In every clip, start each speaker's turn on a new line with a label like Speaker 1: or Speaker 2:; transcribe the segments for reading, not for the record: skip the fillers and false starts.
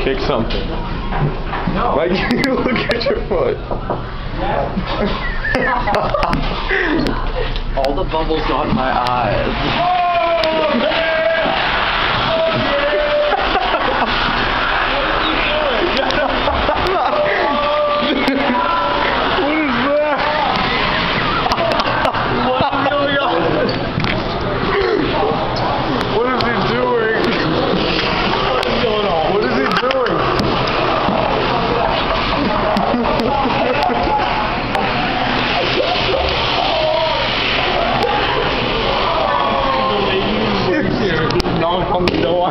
Speaker 1: Kick something. Like, you look at your foot.
Speaker 2: All the bubbles got in my eyes.
Speaker 1: On the door.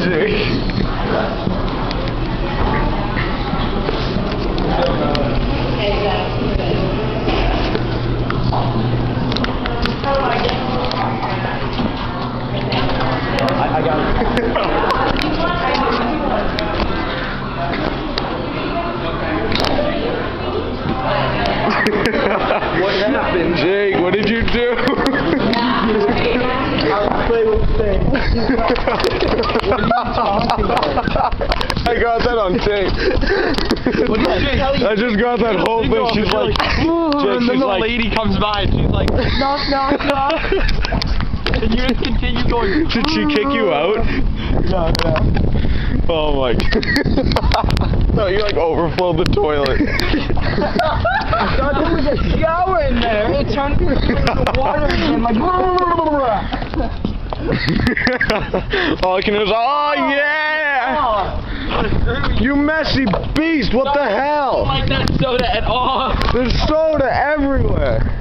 Speaker 1: Jake.
Speaker 2: I got it. What happened?
Speaker 1: Jake, what did you do? I got that on tape. I just got that whole thing. She's like,
Speaker 2: and then the
Speaker 1: like,
Speaker 2: lady comes by and she's like, knock, knock, knock. And you just continue going.
Speaker 1: Did she kick you out?
Speaker 2: No.
Speaker 1: Oh my god. No, you like overflowed the toilet.
Speaker 2: I thought there was a shower in there. It turned into the water and like.
Speaker 1: All I can do is, oh yeah! You messy beast, what the
Speaker 2: I
Speaker 1: hell?
Speaker 2: don't like that soda at all.
Speaker 1: There's soda everywhere.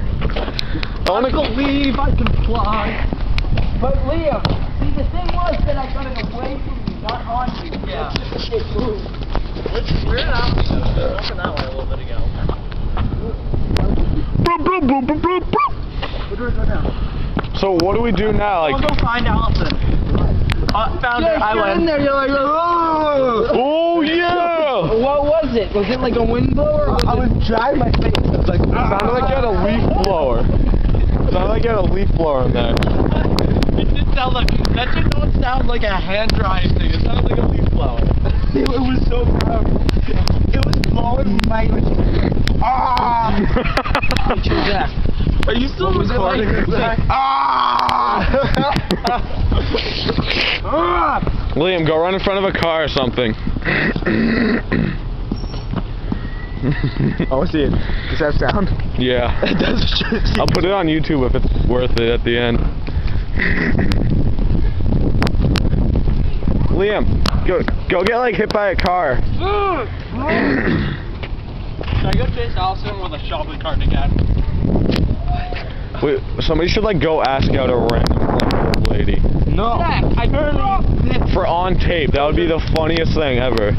Speaker 2: I believe I can fly. But Liam, see the thing was that I got it away from you, not on you. Yeah. It moved. We're in altitude. We're walking that way a little bit ago. Where do we go now?
Speaker 1: So what do we do now?
Speaker 2: I'll
Speaker 1: Like,
Speaker 2: go find Allison. Found her. I went in there. You're like, oh.
Speaker 1: oh yeah!
Speaker 2: What was it? Was it like a wind blower? I was drying my face. I was like,
Speaker 1: Sounded like you had a leaf blower. Sounded like you had a leaf blower in there.
Speaker 2: It did sound like, that did not sound like a hand drying thing. It sounded like a leaf blower. It was so proud. It was blowing my. Ah! Are you still recording?
Speaker 1: Liam, go run in front of a car or something.
Speaker 2: Oh, I see it. Does that sound?
Speaker 1: Yeah.
Speaker 2: It does.
Speaker 1: I'll put it on YouTube if it's worth it at the end. Liam, go get like hit by a car.
Speaker 2: Should I go chase Allison with a shopping cart again?
Speaker 1: Wait, somebody should like go ask out a random old lady.
Speaker 2: No. I barely.
Speaker 1: For on tape, that would be the funniest thing ever.